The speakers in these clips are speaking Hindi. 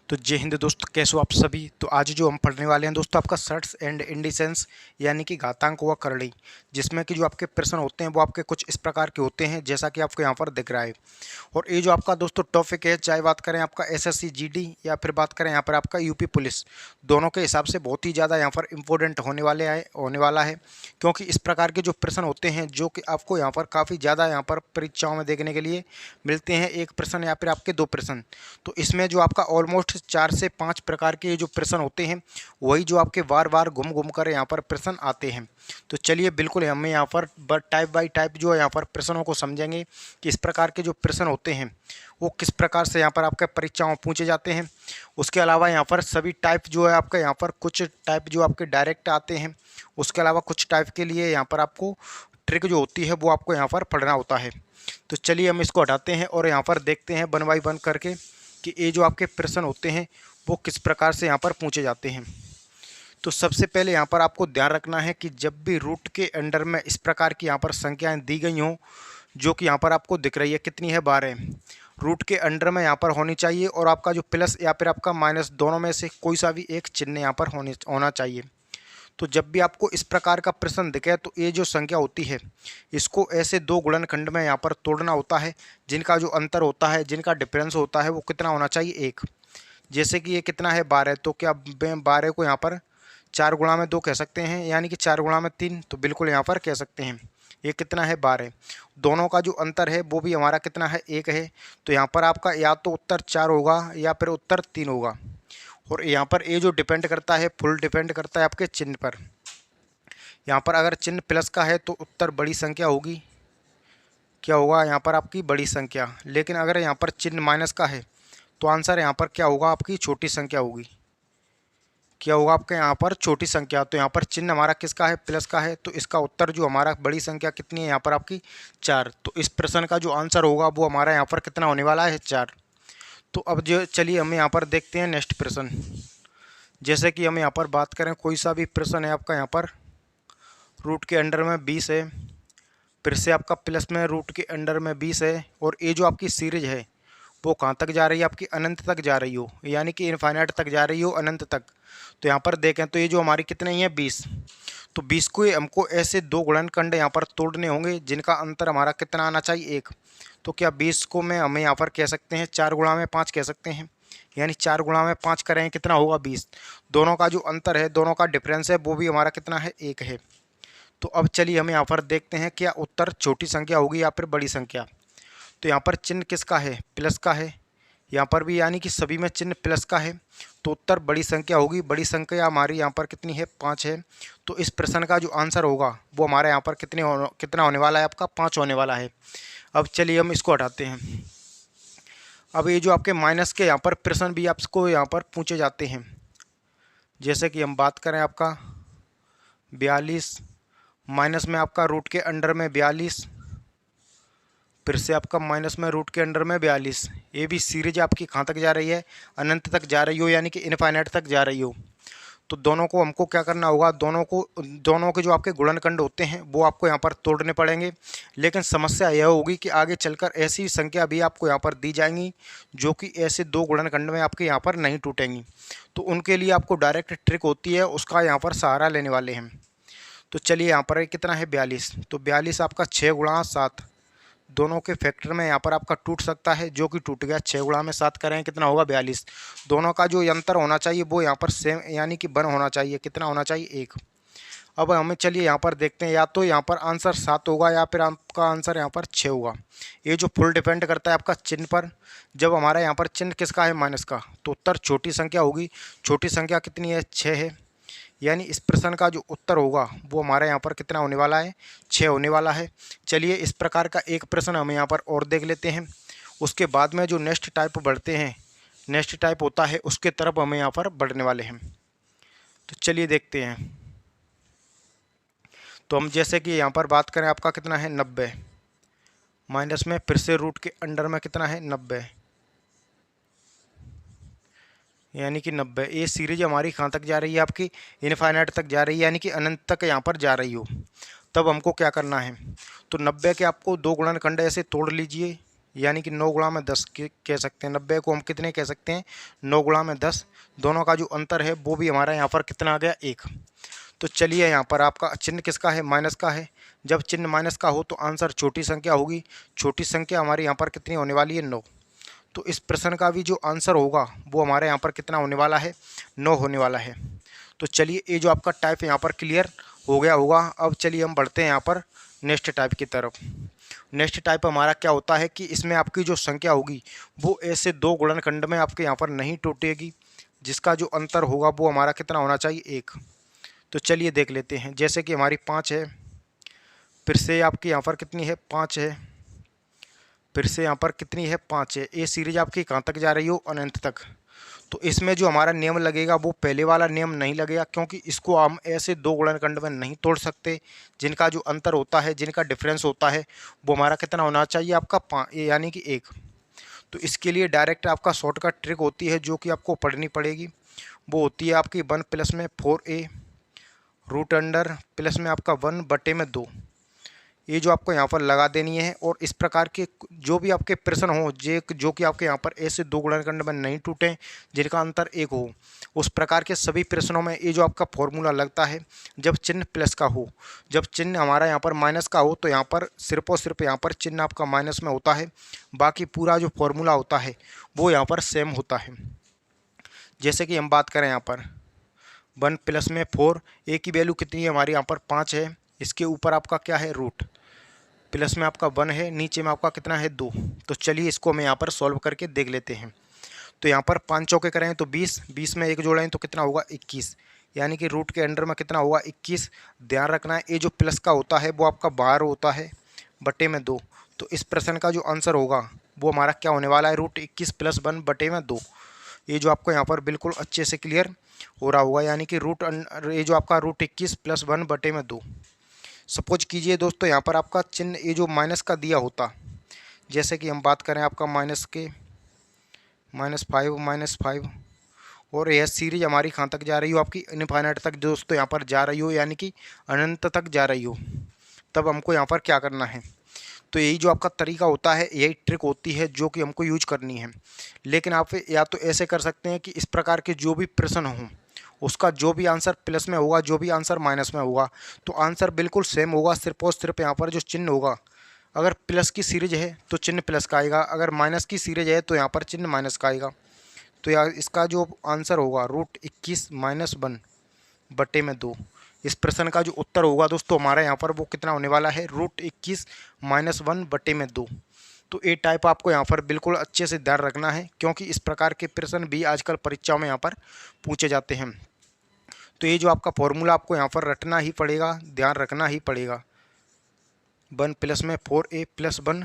तो जय हिंद दोस्तों, कैसे हो आप सभी। तो आज जो हम पढ़ने वाले हैं दोस्तों, आपका सर्ट्स एंड इंडिसेंस यानी कि घातांक व करड़ी, जिसमें कि जो आपके प्रश्न होते हैं वो आपके कुछ इस प्रकार के होते हैं जैसा कि आपको यहाँ पर दिख रहा है। और ये जो आपका दोस्तों टॉपिक है, चाहे बात करें आपका एसएससी जीडी या फिर बात करें यहाँ पर आपका यूपी पुलिस, दोनों के हिसाब से बहुत ही ज़्यादा यहाँ पर इम्पोर्टेंट होने वाला है। क्योंकि इस प्रकार के जो प्रश्न होते हैं जो कि आपको यहाँ पर काफ़ी ज़्यादा यहाँ पर परीक्षाओं में देखने के लिए मिलते हैं, एक प्रश्न या फिर आपके दो प्रश्न। तो इसमें जो आपका ऑलमोस्ट 4 से 5 प्रकार के जो प्रश्न होते हैं वही जो आपके बार बार घूम घूम कर यहाँ पर प्रश्न आते हैं। तो चलिए बिल्कुल हमें यहाँ पर टाइप बाय टाइप जो है यहाँ पर प्रश्नों को समझेंगे कि इस प्रकार के जो प्रश्न होते हैं वो किस प्रकार से यहाँ पर आपके परीक्षाओं में पूछे जाते हैं। उसके अलावा यहाँ पर सभी टाइप जो है आपका यहाँ पर कुछ टाइप जो आपके डायरेक्ट आते हैं, उसके अलावा कुछ टाइप के लिए यहाँ पर आपको ट्रिक जो होती है वो आपको यहाँ पर पढ़ना होता है। तो चलिए हम इसको हटाते हैं और यहाँ पर देखते हैं वन बाई वन करके कि ये जो आपके प्रश्न होते हैं वो किस प्रकार से यहाँ पर पूछे जाते हैं। तो सबसे पहले यहाँ पर आपको ध्यान रखना है कि जब भी रूट के अंडर में इस प्रकार की यहाँ पर संख्याएं दी गई हों, जो कि यहाँ पर आपको दिख रही है कितनी है 12, रूट के अंडर में यहाँ पर होनी चाहिए और आपका जो प्लस या फिर आपका माइनस दोनों में से कोई सा भी एक चिन्ह यहाँ पर होना चाहिए। तो जब भी आपको इस प्रकार का प्रश्न दिखे तो ये जो संख्या होती है इसको ऐसे दो गुणनखंड में यहाँ पर तोड़ना होता है, जिनका जो अंतर होता है, जिनका डिफरेंस होता है वो कितना होना चाहिए, एक। जैसे कि ये कितना है 12, तो क्या 12 को यहाँ पर 4 गुणा में 2 कह सकते हैं, यानी कि 4 गुणा में 3, तो बिल्कुल यहाँ पर कह सकते हैं। ये कितना है 12, दोनों का जो अंतर है वो भी हमारा कितना है, 1 है। तो यहाँ पर आपका या तो उत्तर 4 होगा या फिर उत्तर 3 होगा। और यहाँ पर ये जो डिपेंड करता है, फुल डिपेंड करता है आपके चिन्ह पर। यहाँ पर अगर चिन्ह प्लस का है तो उत्तर बड़ी संख्या होगी, क्या होगा यहाँ पर आपकी बड़ी संख्या। लेकिन अगर यहाँ पर चिन्ह माइनस का है तो आंसर यहाँ पर क्या होगा, आपकी छोटी संख्या होगी। क्या होगा आपके यहाँ पर छोटी संख्या। तो यहाँ पर चिन्ह हमारा किसका है, प्लस का है, तो इसका उत्तर जो हमारा बड़ी संख्या कितनी है यहाँ पर आपकी 4। तो इस प्रश्न का जो आंसर होगा वो हमारा यहाँ पर कितना होने वाला है, 4। तो अब जो चलिए हम यहाँ पर देखते हैं नेक्स्ट प्रश्न। जैसे कि हम यहाँ पर बात करें, कोई सा भी प्रश्न है आपका यहाँ पर रूट के अंडर में 20 है, फिर से आपका प्लस में रूट के अंडर में 20 है, और ये जो आपकी सीरीज है वो कहाँ तक जा रही है, आपकी अनंत तक जा रही हो, यानी कि इनफाइनाइट तक जा रही हो, अनंत तक। तो यहाँ पर देखें तो ये जो हमारी कितने ही है 20, तो 20 को हमको ऐसे दो गुणनखंड यहाँ पर तोड़ने होंगे जिनका अंतर हमारा कितना आना चाहिए, 1। तो क्या 20 को में हमें यहाँ पर कह सकते हैं 4 गुणा में 5 कह सकते हैं, यानी 4 गुणा में 5 करें कितना होगा 20। दोनों का जो अंतर है, दोनों का डिफरेंस है, वो भी हमारा कितना है, 1 है। तो अब चलिए हम यहाँ पर देखते हैं क्या उत्तर छोटी संख्या होगी या फिर बड़ी संख्या। तो यहाँ पर चिन्ह किसका है, प्लस का है, यहाँ पर भी यानी कि सभी में चिन्ह प्लस का है, तो उत्तर बड़ी संख्या होगी। बड़ी संख्या हमारी यहाँ पर कितनी है, 5 है। तो इस प्रश्न का जो आंसर होगा वो हमारे यहाँ पर कितना होने वाला है, आपका 5 होने वाला है। अब चलिए हम इसको हटाते हैं। अब ये जो आपके माइनस के यहाँ पर प्रश्न भी आपको यहाँ पर पूछे जाते हैं। जैसे कि हम बात करें आपका 42, माइनस में आपका रूट के अंडर में 42, फिर से आपका माइनस में रूट के अंडर में 42। ये भी सीरीज आपकी कहाँ तक जा रही है, अनंत तक जा रही हो, यानी कि इनफाइनाइट तक जा रही हो। तो दोनों को हमको क्या करना होगा, दोनों के जो आपके गुणनखंड होते हैं वो आपको यहाँ पर तोड़ने पड़ेंगे। लेकिन समस्या यह होगी कि आगे चलकर ऐसी संख्या भी आपको यहाँ पर दी जाएंगी जो कि ऐसे दो गुणनखंड में आपके यहाँ पर नहीं टूटेंगी। तो उनके लिए आपको डायरेक्ट ट्रिक होती है, उसका यहाँ पर सहारा लेने वाले हैं। तो चलिए यहाँ पर कितना है 42, तो 42 आपका 6 गुणा 7, दोनों के फैक्टर में यहाँ पर आपका टूट सकता है, जो कि टूट गया। 6 गुणा में 7 करें कितना होगा 42। दोनों का जो अंतर होना चाहिए वो यहाँ पर सेम, यानी कि 1 होना चाहिए, कितना होना चाहिए, 1। अब हमें चलिए यहाँ पर देखते हैं, या तो यहाँ पर आंसर 7 होगा या फिर आपका आंसर यहाँ पर 6 होगा। ये जो फुल डिपेंड करता है आपका चिन्ह पर। जब हमारा यहाँ पर चिन्ह किसका है, माइनस का, तो उत्तर छोटी संख्या होगी। छोटी संख्या कितनी है, 6 है, यानी इस प्रश्न का जो उत्तर होगा वो हमारे यहाँ पर कितना होने वाला है, 6 होने वाला है। चलिए इस प्रकार का एक प्रश्न हम यहाँ पर और देख लेते हैं। उसके बाद में जो नेक्स्ट टाइप बढ़ते हैं, नेक्स्ट टाइप होता है उसके तरफ हमें यहाँ पर बढ़ने वाले हैं। तो चलिए देखते हैं। तो हम जैसे कि यहाँ पर बात करें, आपका कितना है 90, माइनस में फिर से रूट के अंडर में कितना है 90, यानी कि 90। ये सीरीज हमारी कहाँ तक जा रही है, आपकी इनफाइनाइट तक जा रही है, यानी कि अनंत तक यहाँ पर जा रही हो। तब हमको क्या करना है, तो 90 के आपको दो गुणनखंड ऐसे तोड़ लीजिए, यानी कि 9 गुणा में 10 कह सकते हैं। 90 को हम कितने कह सकते हैं, 9 गुणा में 10। दोनों का जो अंतर है वो भी हमारा यहाँ पर कितना आ गया, 1। तो चलिए यहाँ पर आपका चिन्ह किसका है, माइनस का है। जब चिन्ह माइनस का हो तो आंसर छोटी संख्या होगी। छोटी संख्या हमारी यहाँ पर कितनी होने वाली है, 9। तो इस प्रश्न का भी जो आंसर होगा वो हमारे यहाँ पर कितना होने वाला है, 9 होने वाला है। तो चलिए ये जो आपका टाइप यहाँ पर क्लियर हो गया होगा। अब चलिए हम बढ़ते हैं यहाँ पर नेक्स्ट टाइप की तरफ। नेक्स्ट टाइप हमारा क्या होता है कि इसमें आपकी जो संख्या होगी वो ऐसे 2 गुणनखंड में आपके यहाँ पर नहीं टूटेगी, जिसका जो अंतर होगा वो हमारा कितना होना चाहिए, 1। तो चलिए देख लेते हैं। जैसे कि हमारी 5 है, फिर से आपकी यहाँ पर कितनी है, 5 है, फिर से यहाँ पर कितनी है, 5 है। ये सीरीज आपकी कहाँ तक जा रही हो, अनंत तक। तो इसमें जो हमारा नियम लगेगा वो पहले वाला नियम नहीं लगेगा, क्योंकि इसको हम ऐसे 2 गुणनखंड में नहीं तोड़ सकते। जिनका जो अंतर होता है, जिनका डिफरेंस होता है वो हमारा कितना होना चाहिए, आपका 5 यानी कि 1। तो इसके लिए डायरेक्ट आपका शॉर्टकट ट्रिक होती है जो कि आपको पढ़नी पड़ेगी। वो होती है आपकी 1 प्लस में 4a रूट अंडर प्लस में आपका 1 बटे में 2। ये जो आपको यहाँ पर लगा देनी है। और इस प्रकार के जो भी आपके प्रश्न हो जो कि आपके यहाँ पर ऐसे 2 गुणनखंड में नहीं टूटे, जिनका अंतर 1 हो, उस प्रकार के सभी प्रश्नों में ये जो आपका फॉर्मूला लगता है जब चिन्ह प्लस का हो। जब चिन्ह हमारा यहाँ पर माइनस का हो तो यहाँ पर सिर्फ और सिर्फ यहाँ पर चिन्ह आपका माइनस में होता है, बाकी पूरा जो फॉर्मूला होता है वो यहाँ पर सेम होता है। जैसे कि हम बात करें यहाँ पर 1 प्लस में 4, ए की वैल्यू कितनी है हमारी यहाँ पर 5 है। इसके ऊपर आपका क्या है, रूट, प्लस में आपका 1 है, नीचे में आपका कितना है, 2। तो चलिए इसको हम यहाँ पर सॉल्व करके देख लेते हैं। तो यहाँ पर 5 चौके करें तो 20, 20 में 1 जोड़ें तो कितना होगा, 21। यानी कि रूट के अंडर में कितना होगा, 21। ध्यान रखना है ये जो प्लस का होता है वो आपका बाहर होता है, बटे में 2। तो इस प्रश्न का जो आंसर होगा वो हमारा क्या होने वाला है, रूट 21 प्लस 1 बटे में 2। ये जो आपको यहाँ पर बिल्कुल अच्छे से क्लियर हो रहा होगा। यानी कि ये जो आपका रूट 21 प्लस 1 बटे में 2। सपोज कीजिए दोस्तों यहाँ पर आपका चिन्ह ये जो माइनस का दिया होता, जैसे कि हम बात करें आपका -5 और यह सीरीज हमारी कहाँ तक जा रही हो, आपकी इनफाइनाइट तक दोस्तों यहाँ पर जा रही हो, यानी कि अनंत तक जा रही हो। तब हमको यहाँ पर क्या करना है, तो यही जो आपका तरीका होता है, यही ट्रिक होती है जो कि हमको यूज करनी है। लेकिन आप या तो ऐसे कर सकते हैं कि इस प्रकार के जो भी प्रश्न हों उसका जो भी आंसर प्लस में होगा, जो भी आंसर माइनस में होगा, तो आंसर बिल्कुल सेम होगा। सिर्फ और सिर्फ यहाँ पर जो चिन्ह होगा, अगर प्लस की सीरीज है तो चिन्ह प्लस का आएगा, अगर माइनस की सीरीज है तो यहाँ पर चिन्ह माइनस का आएगा। तो यार इसका जो आंसर होगा रूट 21 माइनस 1 बटे में 2। इस प्रश्न का जो उत्तर होगा दोस्तों हमारा यहाँ पर वो कितना होने वाला है, रूट 21 माइनस 1 बटे में 2। तो ए टाइप आपको यहाँ पर बिल्कुल अच्छे से ध्यान रखना है, क्योंकि इस प्रकार के प्रश्न भी आजकल परीक्षाओं में यहाँ पर पूछे जाते हैं। तो ये जो आपका फॉर्मूला आपको यहाँ पर रटना ही पड़ेगा, ध्यान रखना ही पड़ेगा। 1 प्लस में 4a प्लस 1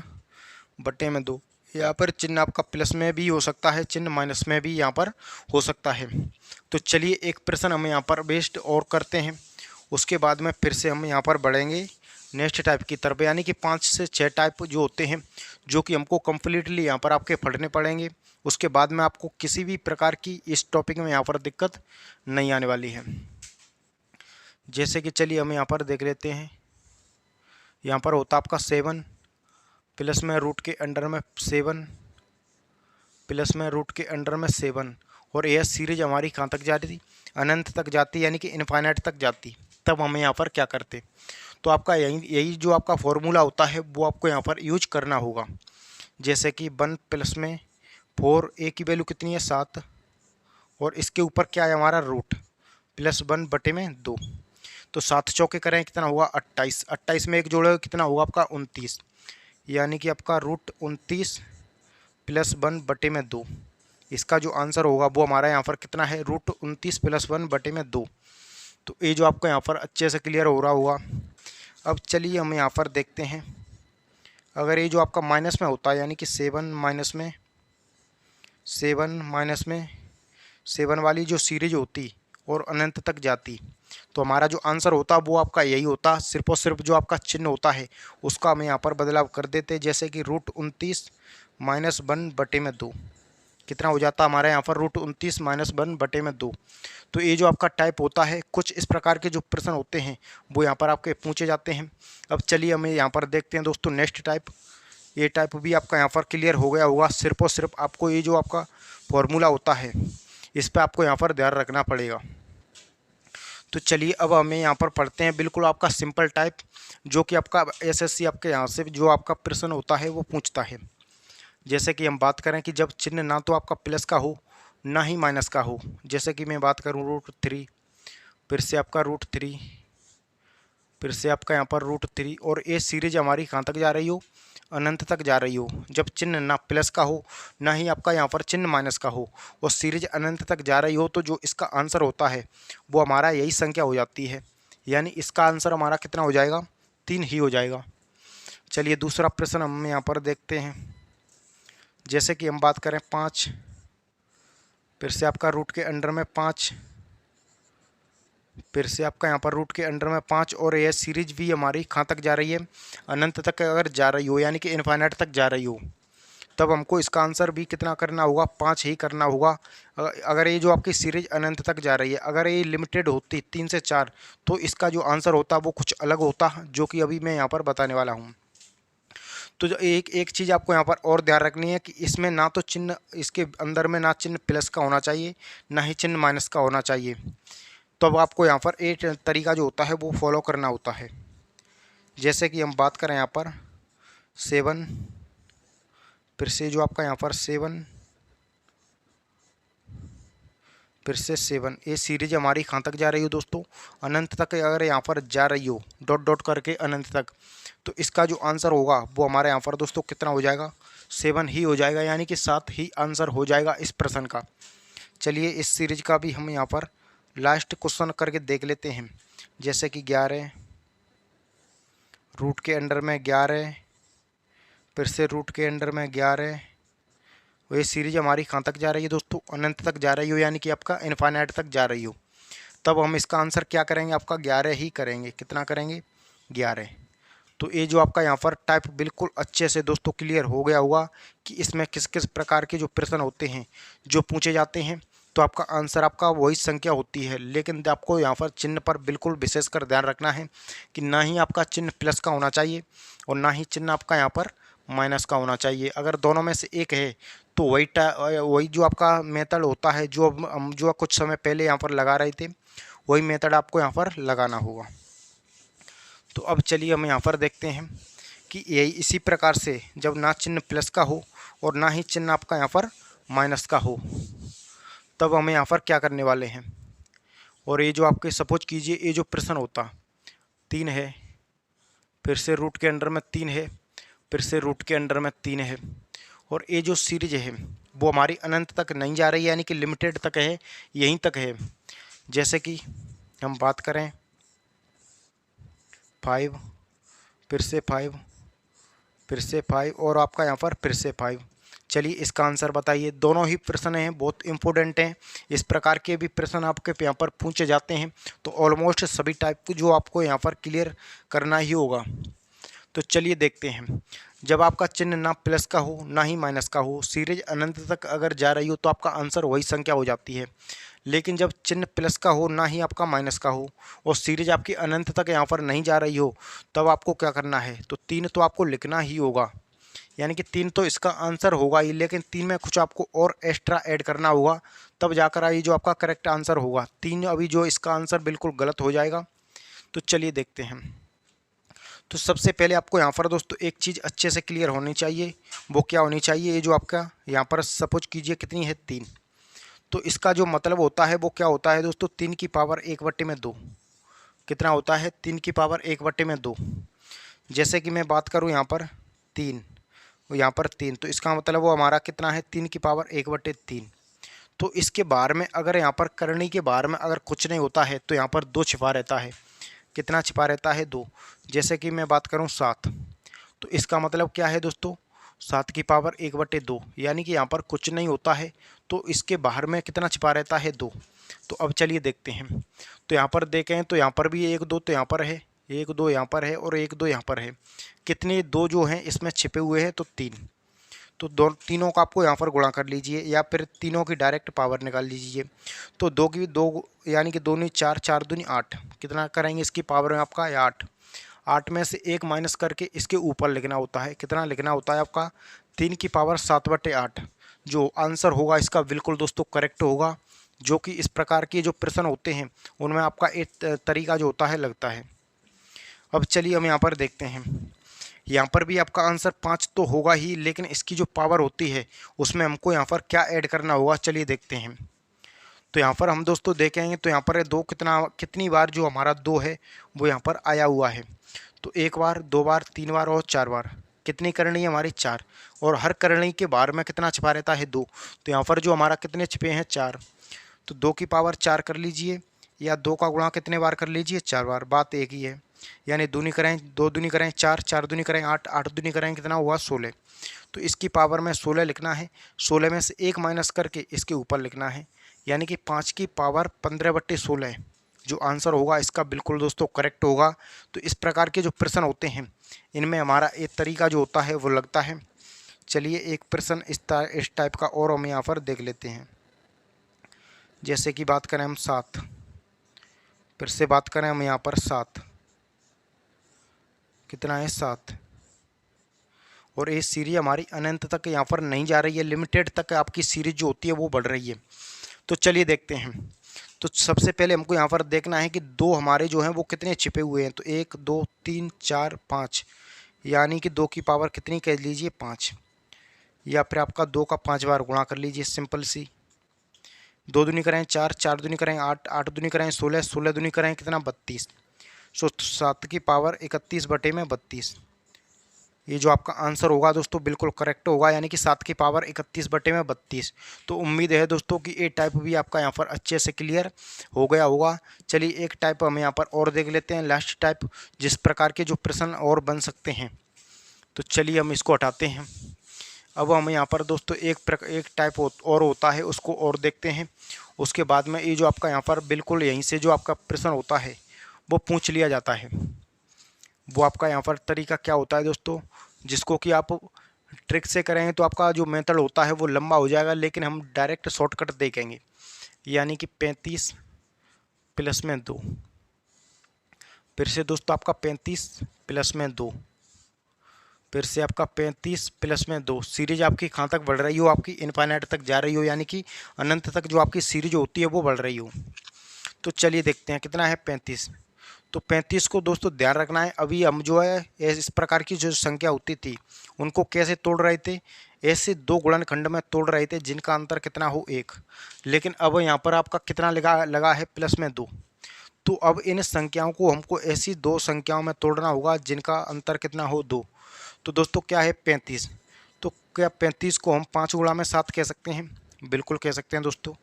बटे में 2। यहाँ पर चिन्ह आपका प्लस में भी हो सकता है, चिन्ह माइनस में भी यहाँ पर हो सकता है। तो चलिए एक प्रश्न हम यहाँ पर बेस्ड और करते हैं, उसके बाद में फिर से हम यहाँ पर बढ़ेंगे नेक्स्ट टाइप की तरफ। यानी कि 5 से 6 टाइप जो होते हैं जो कि हमको कम्प्लीटली यहाँ पर आपके पढ़ने पड़ेंगे। उसके बाद में आपको किसी भी प्रकार की इस टॉपिक में यहाँ पर दिक्कत नहीं आने वाली है। जैसे कि चलिए हम यहाँ पर देख लेते हैं। यहाँ पर होता आपका 7 प्लस में रूट के अंडर में 7 प्लस में रूट के अंडर में 7। और यह सीरीज हमारी कहाँ तक जाती थी, अनंत तक जाती, यानी कि इनफाइनाइट तक जाती। तब हमें यहाँ पर क्या करते, तो आपका यही जो आपका फॉर्मूला होता है वो आपको यहाँ पर यूज करना होगा। जैसे कि 1 प्लस में 4, ए की वैल्यू कितनी है 7, और इसके ऊपर क्या है हमारा रूट, प्लस 1 बटे में 2। तो 7 चौके करें कितना होगा 28, 28 में 1 जोड़े कितना होगा आपका 29। यानी कि आपका रूट 29 प्लस 1 बटे में 2। इसका जो आंसर होगा वो हमारा यहाँ पर कितना है, रूट 29 प्लस 1 बटे में 2। तो ये जो आपको यहाँ पर अच्छे से क्लियर हो रहा होगा। अब चलिए हम यहाँ पर देखते हैं, अगर ये जो आपका माइनस में होता है, यानी कि 7 माइनस में 7 वाली जो सीरीज होती और अनंत तक जाती, तो हमारा जो आंसर होता वो आपका यही होता। सिर्फ और सिर्फ जो आपका चिन्ह होता है उसका हम यहाँ पर बदलाव कर देते, जैसे कि रूट 29 माइनस 1 बटे में 2। कितना हो जाता हमारे यहाँ पर, रूट 29 माइनस 1 बटे में 2। तो ये जो आपका टाइप होता है, कुछ इस प्रकार के जो प्रश्न होते हैं वो यहाँ पर आपके पूछे जाते हैं। अब चलिए हमें यहाँ पर देखते हैं दोस्तों नेक्स्ट टाइप। ए टाइप भी आपका यहाँ पर क्लियर हो गया होगा। सिर्फ और सिर्फ आपको ये जो आपका फॉर्मूला होता है इस पर आपको यहाँ पर ध्यान रखना पड़ेगा। तो चलिए अब हमें यहाँ पर पढ़ते हैं बिल्कुल आपका सिंपल टाइप, जो कि आपका एसएससी आपके यहाँ से जो आपका प्रश्न होता है वो पूछता है। जैसे कि हम बात करें कि जब चिन्ह ना तो आपका प्लस का हो ना ही माइनस का हो, जैसे कि मैं बात करूँ √3, फिर से आपका √3, फिर से आपका यहाँ पर √3, और ये सीरीज हमारी कहाँ तक जा रही हो, अनंत तक जा रही हो। जब चिन्ह ना प्लस का हो ना ही आपका यहाँ पर चिन्ह माइनस का हो और सीरीज अनंत तक जा रही हो, तो जो इसका आंसर होता है वो हमारा यही संख्या हो जाती है। यानी इसका आंसर हमारा कितना हो जाएगा, 3 ही हो जाएगा। चलिए दूसरा प्रश्न हम यहाँ पर देखते हैं। जैसे कि हम बात करें 5, फिर से आपका रूट के अंडर में 5, फिर से आपका यहाँ पर रूट के अंडर में 5, और यह सीरीज भी हमारी कहाँ तक जा रही है, अनंत तक अगर जा रही हो यानी कि इनफाइनाइट तक जा रही हो, तब हमको इसका आंसर भी कितना करना होगा, 5 ही करना होगा। अगर ये जो आपकी सीरीज अनंत तक जा रही है, अगर ये लिमिटेड होती 3 से 4, तो इसका जो आंसर होता वो कुछ अलग होता, जो कि अभी मैं यहाँ पर बताने वाला हूँ। तो जो एक चीज़ आपको यहाँ पर और ध्यान रखनी है कि इसमें ना तो चिन्ह, इसके अंदर में ना चिन्ह प्लस का होना चाहिए ना ही चिन्ह माइनस का होना चाहिए। तो अब आपको यहाँ पर एक तरीका जो होता है वो फॉलो करना होता है। जैसे कि हम बात करें यहाँ पर 7, फिर से जो आपका यहाँ पर 7, फिर से 7, ये सीरीज हमारी कहाँ तक जा रही हो दोस्तों, अनंत तक अगर यहाँ पर जा रही हो डॉट डॉट करके अनंत तक, तो इसका जो आंसर होगा वो हमारे यहाँ पर दोस्तों कितना हो जाएगा, 7 ही हो जाएगा, यानी कि 7 ही आंसर हो जाएगा इस प्रश्न का। चलिए इस सीरीज का भी हम यहाँ पर लास्ट क्वेश्चन करके देख लेते हैं। जैसे कि 11, रूट के अंडर में 11, फिर से रूट के अंडर में 11, और ये सीरीज हमारी कहाँ तक जा रही है दोस्तों, अनंत तक जा रही हो, यानी कि आपका इनफाइनाइट तक जा रही हो। तब हम इसका आंसर क्या करेंगे, आपका 11 ही करेंगे। कितना करेंगे, 11। तो ये जो आपका यहाँ पर टाइप बिल्कुल अच्छे से दोस्तों क्लियर हो गया होगा कि इसमें किस किस प्रकार के जो प्रश्न होते हैं जो पूछे जाते हैं, तो आपका आंसर आपका वही संख्या होती है। लेकिन आपको यहाँ पर चिन्ह पर बिल्कुल विशेषकर ध्यान रखना है कि ना ही आपका चिन्ह प्लस का होना चाहिए और ना ही चिन्ह आपका यहाँ पर माइनस का होना चाहिए। अगर दोनों में से एक है तो वही जो आपका मेथड होता है जो हम जो कुछ समय पहले यहाँ पर लगा रहे थे, वही मेथड आपको यहाँ पर लगाना होगा। तो अब चलिए हम यहाँ पर देखते हैं कि यही इसी प्रकार से जब ना चिन्ह प्लस का हो और ना ही चिन्ह आपका यहाँ पर माइनस का हो, तब हमें यहाँ पर क्या करने वाले हैं। और ये जो आपके सपोज कीजिए ये जो प्रश्न होता 3 है, फिर से रूट के अंडर में 3 है, फिर से रूट के अंडर में 3 है, और ये जो सीरीज है वो हमारी अनंत तक नहीं जा रही है, यानी कि लिमिटेड तक है, यहीं तक है। जैसे कि हम बात करें 5, फिर से 5, फिर से 5, और आपका यहाँ पर फिर से 5। चलिए इसका आंसर बताइए। दोनों ही प्रश्न हैं, बहुत इंपॉर्टेंट हैं। इस प्रकार के भी प्रश्न आपके यहाँ पर पूछे जाते हैं, तो ऑलमोस्ट सभी टाइप को जो आपको यहाँ पर क्लियर करना ही होगा। तो चलिए देखते हैं। जब आपका चिन्ह ना प्लस का हो ना ही माइनस का हो, सीरीज अनंत तक अगर जा रही हो, तो आपका आंसर वही संख्या हो जाती है। लेकिन जब चिन्ह प्लस का हो ना ही आपका माइनस का हो और सीरीज आपकी अनंत तक यहाँ पर नहीं जा रही हो, तब आपको क्या करना है, तो 3 तो आपको लिखना ही होगा, यानी कि 3 तो इसका आंसर होगा ही। लेकिन 3 में कुछ आपको और एक्स्ट्रा ऐड करना होगा, तब जाकर ये जो आपका करेक्ट आंसर होगा। 3 अभी जो इसका आंसर बिल्कुल गलत हो जाएगा। तो चलिए देखते हैं। तो सबसे पहले आपको यहाँ पर दोस्तों एक चीज़ अच्छे से क्लियर होनी चाहिए, वो क्या होनी चाहिए, ये जो आपका यहाँ पर सपोज कीजिए कितनी है 3, तो इसका जो मतलब होता है वो क्या होता है दोस्तों, 3 की पावर 1/2। कितना होता है, 3 की पावर 1/2। जैसे कि मैं बात करूँ यहाँ पर 3, यहाँ पर 3, तो इसका मतलब वो हमारा कितना है, 3 की पावर 1/3। तो इसके बाहर में अगर यहाँ पर करनी के बाहर में अगर कुछ नहीं होता है, तो यहाँ पर 2 छिपा रहता है। कितना छिपा रहता है, 2। जैसे कि मैं बात करूँ 7, तो इसका मतलब क्या है दोस्तों, 7 की पावर 1/2, यानी कि यहाँ पर कुछ नहीं होता है, तो इसके बाहर में कितना छिपा रहता है, 2। तो अब चलिए देखते हैं। तो यहाँ पर देखें तो यहाँ पर भी 1 2 तो यहाँ पर है, 1 2 यहाँ पर है और 1 2 यहाँ पर है। कितने 2 जो हैं इसमें छिपे हुए हैं, तो 3। तो तीनों का आपको यहाँ पर गुणा कर लीजिए या फिर तीनों की डायरेक्ट पावर निकाल लीजिए। तो 2 की 2 यानी कि 2 नहीं 4, 4 दूनी 8। कितना करेंगे इसकी पावर में आपका 8। 8 में से 1 माइनस करके इसके ऊपर लिखना होता है। कितना लिखना होता है आपका 3 की पावर 7/8। जो आंसर होगा इसका बिल्कुल दोस्तों करेक्ट होगा, जो कि इस प्रकार के जो प्रश्न होते हैं उनमें आपका एक तरीका जो होता है लगता है। अब चलिए हम यहाँ पर देखते हैं। यहाँ पर भी आपका आंसर 5 तो होगा ही, लेकिन इसकी जो पावर होती है उसमें हमको यहाँ पर क्या ऐड करना होगा, चलिए देखते हैं। तो यहाँ पर हम दोस्तों देखेंगे तो यहाँ पर दो कितनी बार जो हमारा 2 है वो यहाँ पर आया हुआ है। तो 1 बार, 2 बार, 3 बार और 4 बार। कितनी करनी है हमारी 4, और हर करनी के बार में कितना छिपा रहता है 2। तो यहाँ पर जो हमारा कितने छिपे हैं 4। तो 2 की पावर 4 कर लीजिए, या 2 का गुणा कितने बार कर लीजिए 4 बार, बात एक ही है। यानी दूनी करें 2 दूनी करें 4, 4 दूनी करें 8, 8 दूनी करें कितना हुआ 16। तो इसकी पावर में 16 लिखना है, 16 में से 1 माइनस करके इसके ऊपर लिखना है, यानी कि 5 की पावर 15/16 जो आंसर होगा इसका बिल्कुल दोस्तों करेक्ट होगा। तो इस प्रकार के जो प्रश्न होते हैं इनमें हमारा एक तरीका जो होता है वो लगता है। चलिए एक प्रश्न इस टाइप का और हम यहाँ पर देख लेते हैं। जैसे कि बात करें हम 7, फिर से बात करें हम यहाँ पर 7, कितना है 7। और ये सीरीज हमारी अनंत तक यहाँ पर नहीं जा रही है, लिमिटेड तक आपकी सीरीज जो होती है वो बढ़ रही है। तो चलिए देखते हैं। तो सबसे पहले हमको यहाँ पर देखना है कि 2 हमारे जो हैं वो कितने छिपे हुए हैं। तो 1 2 3 4 5, यानी कि 2 की पावर कितनी कह लीजिए 5, या फिर आपका 2 का 5 बार गुणा कर लीजिए, सिंपल सी। 2 दूनी करें 4, 4 दूनी करें 8, 8 दूनी करें 16, 16 दूनी करें कितना 32। सो 7 की पावर 31/32। ये जो आपका आंसर होगा दोस्तों बिल्कुल करेक्ट होगा, यानी कि 7 की पावर 31/32। तो उम्मीद है दोस्तों कि ये टाइप भी आपका यहाँ पर अच्छे से क्लियर हो गया होगा। चलिए एक टाइप हम यहाँ पर और देख लेते हैं, लास्ट टाइप, जिस प्रकार के जो प्रश्न और बन सकते हैं। तो चलिए हम इसको हटाते हैं। अब हम यहाँ पर दोस्तों एक टाइप और होता है उसको और देखते हैं। उसके बाद में ये जो आपका यहाँ पर बिल्कुल यहीं से जो आपका प्रश्न होता है वो पूछ लिया जाता है। वो आपका यहाँ पर तरीका क्या होता है दोस्तों, जिसको कि आप ट्रिक से करेंगे तो आपका जो मेथड होता है वो लंबा हो जाएगा, लेकिन हम डायरेक्ट शॉर्टकट देखेंगे। यानी कि 35 प्लस में 2, फिर से दोस्तों आपका 35 प्लस में 2, फिर से आपका 35 प्लस में 2। सीरीज आपकी कहाँ तक बढ़ रही हो, आपकी इनफाइनाइट तक जा रही हो, यानी कि अनंत तक जो आपकी सीरीज होती है वो बढ़ रही हो। तो चलिए देखते हैं कितना है 35। तो 35 को दोस्तों ध्यान रखना है, अभी हम जो है इस प्रकार की जो संख्या होती थी उनको कैसे तोड़ रहे थे, ऐसे 2 गुणनखंड में तोड़ रहे थे जिनका अंतर कितना हो 1। लेकिन अब यहाँ पर आपका कितना लगा है प्लस में 2। तो अब इन संख्याओं को हमको ऐसी 2 संख्याओं में तोड़ना होगा जिनका अंतर कितना हो 2। तो दोस्तों क्या है 35। तो क्या 35 को हम 5 गुणा में 7 कह सकते हैं, बिल्कुल कह सकते हैं दोस्तों।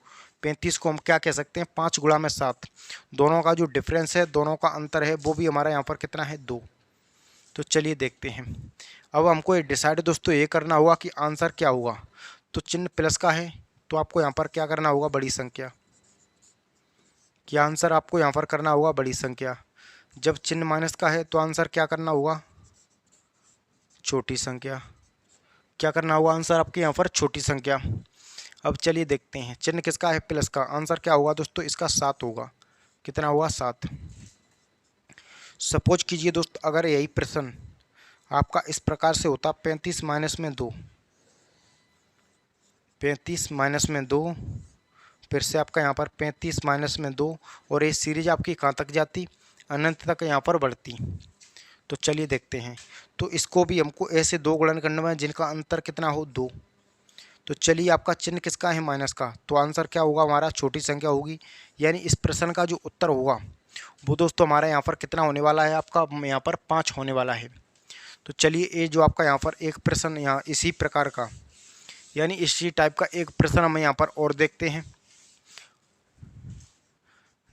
35 को हम क्या कह सकते हैं 5 गुणा में 7। दोनों का जो डिफरेंस है, दोनों का अंतर है, वो भी हमारा यहाँ पर कितना है 2। तो चलिए देखते हैं। अब हमको ये डिसाइड दोस्तों ये करना होगा कि आंसर क्या होगा। तो चिन्ह प्लस का है तो आपको यहाँ पर क्या करना होगा, बड़ी संख्या। क्या आंसर आपको यहाँ पर करना होगा बड़ी संख्या। जब चिन्ह माइनस का है तो आंसर क्या करना होगा, छोटी संख्या। क्या करना होगा आंसर आपके यहाँ पर छोटी संख्या। अब चलिए देखते हैं चिन्ह किसका है प्लस का, आंसर क्या होगा दोस्तों इसका 7 होगा। कितना हुआ 7। सपोज कीजिए दोस्त अगर यही प्रश्न आपका इस प्रकार से होता 35 माइनस में 2, 35 माइनस में 2, फिर से आपका यहाँ पर 35 माइनस में 2, और ये सीरीज आपकी कहाँ तक जाती, अनंत तक यहाँ पर बढ़ती। तो चलिए देखते हैं। तो इसको भी हमको ऐसे 2 गुणनखंड में जिनका अंतर कितना हो 2। तो चलिए आपका चिन्ह किसका है माइनस का, तो आंसर क्या होगा हमारा छोटी संख्या होगी। यानी इस प्रश्न का जो उत्तर होगा वो दोस्तों हमारा यहाँ पर कितना होने वाला है, आपका यहाँ पर 5 होने वाला है। तो चलिए ये जो आपका यहाँ पर एक प्रश्न यहाँ इसी प्रकार का, यानी इसी टाइप का एक प्रश्न हम यहाँ पर और देखते हैं।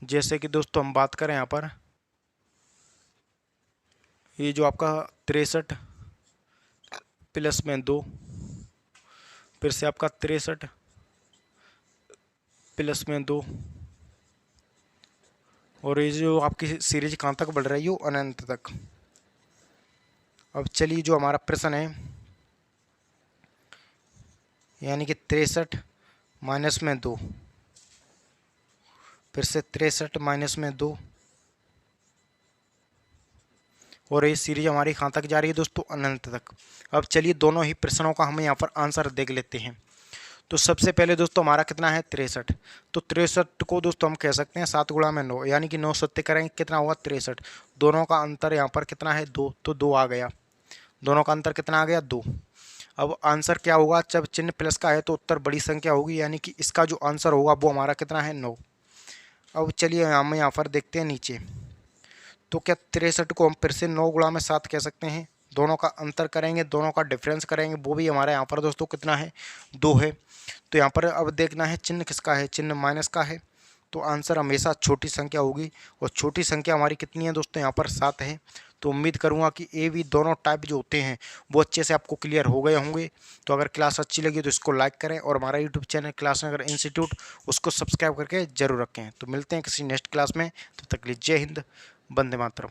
जैसे कि दोस्तों हम बात करें यहाँ पर ये जो आपका 63 प्लस में 2, फिर से आपका 63 प्लस में 2, और ये जो आपकी सीरीज कहाँ तक बढ़ रही हो, अनंत तक। अब चलिए जो हमारा प्रश्न है, यानी कि 63 माइनस में 2, फिर से 63 माइनस में 2, और ये सीरीज हमारी कहाँ तक जा रही है दोस्तों, अनंत तक। अब चलिए दोनों ही प्रश्नों का हम यहाँ पर आंसर देख लेते हैं। तो सबसे पहले दोस्तों हमारा कितना है 63। तो 63 को दोस्तों हम कह सकते हैं 7 गुणा में 9, यानी कि 9 सत्ते करेंगे कितना होगा 63। दोनों का अंतर यहाँ पर कितना है 2, तो 2 आ गया। दोनों का अंतर कितना आ गया 2। अब आंसर क्या होगा, जब चिन्ह प्लस का है तो उत्तर बड़ी संख्या होगी, यानी कि इसका जो आंसर होगा वो हमारा कितना है 9। अब चलिए हम यहाँ पर देखते हैं नीचे। तो क्या 63 को हम फिर से 9 गुणा में 7 कह सकते हैं। दोनों का अंतर करेंगे, दोनों का डिफरेंस करेंगे, वो भी हमारे यहाँ पर दोस्तों कितना है 2 है। तो यहाँ पर अब देखना है चिन्ह किसका है, चिन्ह माइनस का है। तो आंसर हमेशा छोटी संख्या होगी, और छोटी संख्या हमारी कितनी है दोस्तों, यहाँ पर 7 है। तो उम्मीद करूँगा कि ए बी दोनों टाइप जो होते हैं वो अच्छे से आपको क्लियर हो गए होंगे। तो अगर क्लास अच्छी लगी तो इसको लाइक करें, और हमारा यूट्यूब चैनल क्लासनगर इंस्टीट्यूट उसको सब्सक्राइब करके जरूर रखें। तो मिलते हैं किसी नेक्स्ट क्लास में, तब तक के लिए जय हिंद, वंदे मातरम।